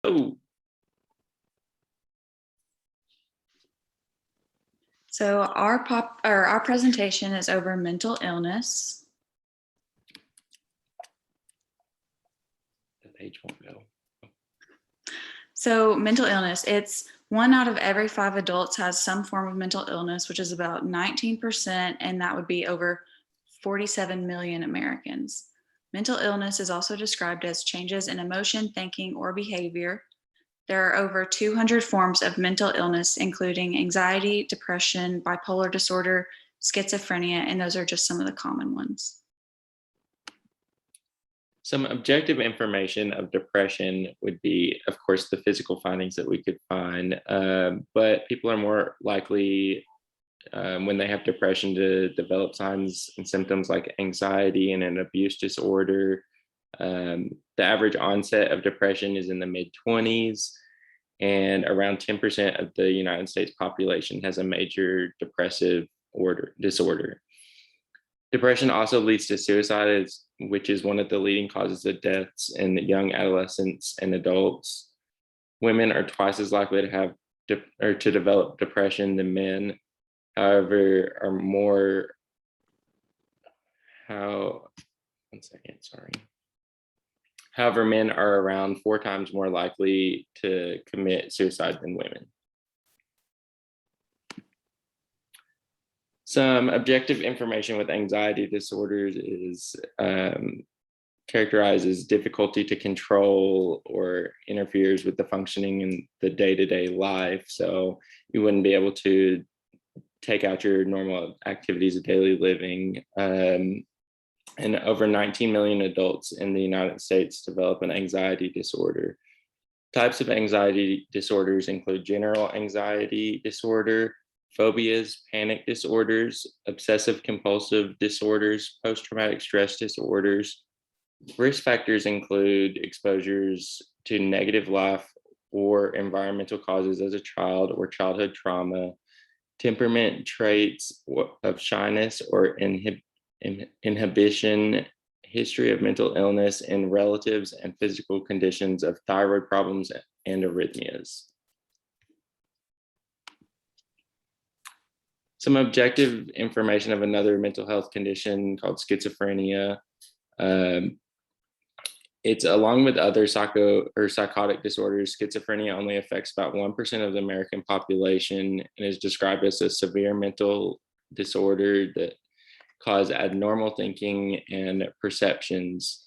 go. So our presentation is over mental illness. The page won't go. So mental illness, it's 1 out of every 5 adults has some form of mental illness, which is about 19%, and that would be over 47 million Americans. Mental illness is also described as changes in emotion, thinking, or behavior. There are over 200 forms of mental illness, including anxiety, depression, bipolar disorder, schizophrenia, and those are just some of the common ones. Some objective information of depression would be, of course, the physical findings that we could find, but people are more likely when they have depression to develop signs and symptoms like anxiety and an abuse disorder. The average onset of depression is in the mid-20s, and around 10% of the United States population has a major depressive disorder. Depression also leads to suicide, which is one of the leading causes of deaths in young adolescents and adults. Women are twice as likely to have to develop depression than men. However, However, men are around 4 times more likely to commit suicide than women. Some objective information with anxiety disorders is characterized as difficulty to control or interferes with the functioning in the day-to-day life. So you wouldn't be able to take out your normal activities of daily living. And over 19 million adults in the United States develop an anxiety disorder. Types of anxiety disorders include general anxiety disorder, phobias, panic disorders, obsessive compulsive disorders, post-traumatic stress disorders. Risk factors include exposures to negative life or environmental causes as a child or childhood trauma, temperament traits of shyness or inhibition, history of mental illness, and relatives and physical conditions of thyroid problems and arrhythmias. Some objective information of another mental health condition called schizophrenia. It's along with other psychotic disorders, schizophrenia only affects about 1% of the American population and is described as a severe mental disorder that cause abnormal thinking and perceptions.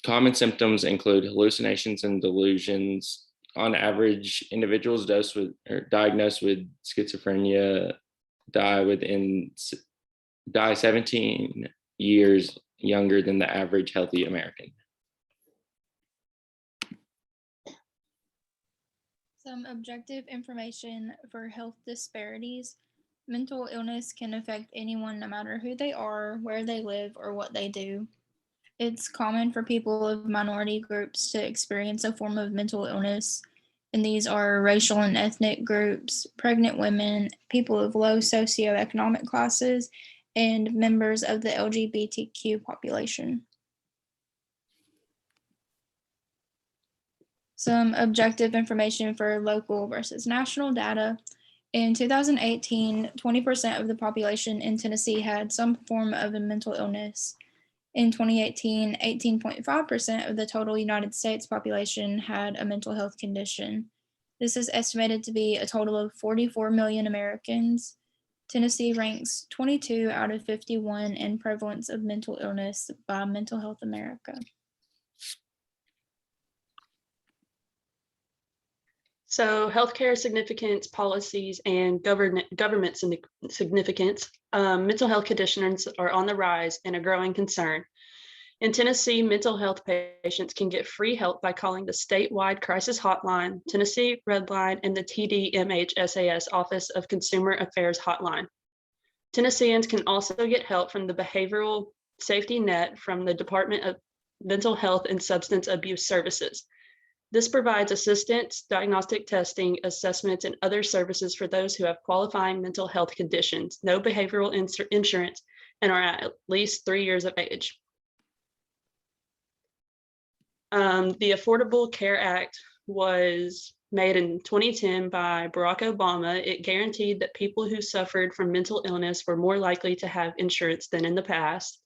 Common symptoms include hallucinations and delusions. On average, individuals diagnosed with schizophrenia die 17 years younger than the average healthy American. Some objective information for health disparities. Mental illness can affect anyone no matter who they are, where they live, or what they do. It's common for people of minority groups to experience a form of mental illness, and these are racial and ethnic groups, pregnant women, people of low socioeconomic classes, and members of the LGBTQ population. Some objective information for local versus national data. In 2018, 20% of the population in Tennessee had some form of a mental illness. In 2018, 18.5% of the total United States population had a mental health condition. This is estimated to be a total of 44 million Americans. Tennessee ranks 22 out of 51 in prevalence of mental illness by Mental Health America. So healthcare significance, policies, and government significance. Mental health conditions are on the rise and a growing concern. In Tennessee, mental health patients can get free help by calling the statewide crisis hotline, Tennessee Red Line, and the TDMHSAS Office of Consumer Affairs hotline. Tennesseans can also get help from the Behavioral Safety Net from the Department of Mental Health and Substance Abuse Services. This provides assistance, diagnostic testing, assessments, and other services for those who have qualifying mental health conditions, no behavioral insurance, and are at least 3 years of age. The Affordable Care Act was made in 2010 by Barack Obama. It guaranteed that people who suffered from mental illness were more likely to have insurance than in the past.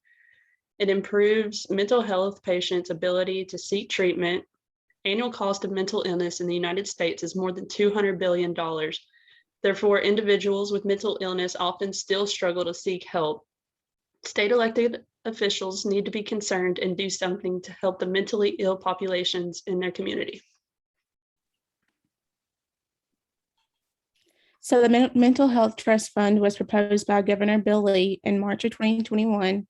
It improves mental health patients' ability to seek treatment. Annual cost of mental illness in the United States is more than $200 billion. Therefore, individuals with mental illness often still struggle to seek help. State elected officials need to be concerned and do something to help the mentally ill populations in their community. So the Mental Health Trust Fund was proposed by Governor Bill Lee in March of 2021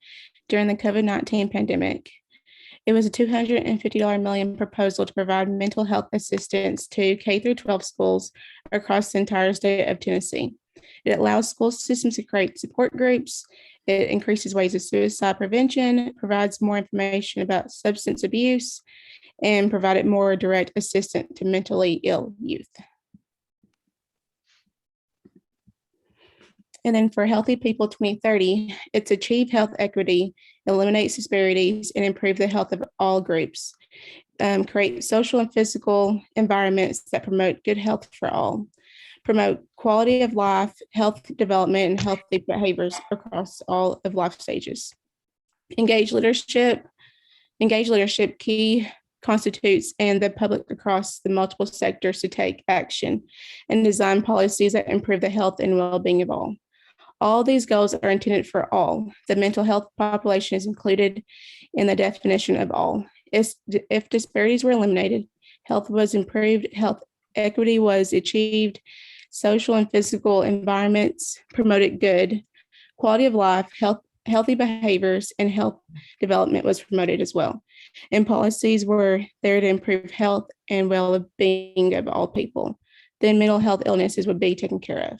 during the COVID-19 pandemic. It was a $250 million proposal to provide mental health assistance to K through 12 schools across the entire state of Tennessee. It allows school systems to create support groups. It increases ways of suicide prevention, provides more information about substance abuse, and provided more direct assistance to mentally ill youth. And then for Healthy People 2030, it's achieve health equity, eliminates disparities, and improve the health of all groups. Create social and physical environments that promote good health for all. Promote quality of life, health development, and healthy behaviors across all of life stages. Engage leadership key constitutes and the public across the multiple sectors to take action and design policies that improve the health and well-being of all. All these goals are intended for all. The mental health population is included in the definition of all. If disparities were eliminated, health was improved, health equity was achieved, social and physical environments promoted good, quality of life, healthy behaviors, and health development was promoted as well. And policies were there to improve health and well-being of all people. Then mental health illnesses would be taken care of.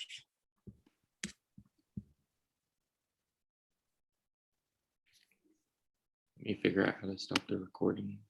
Let me figure out how to stop the recording.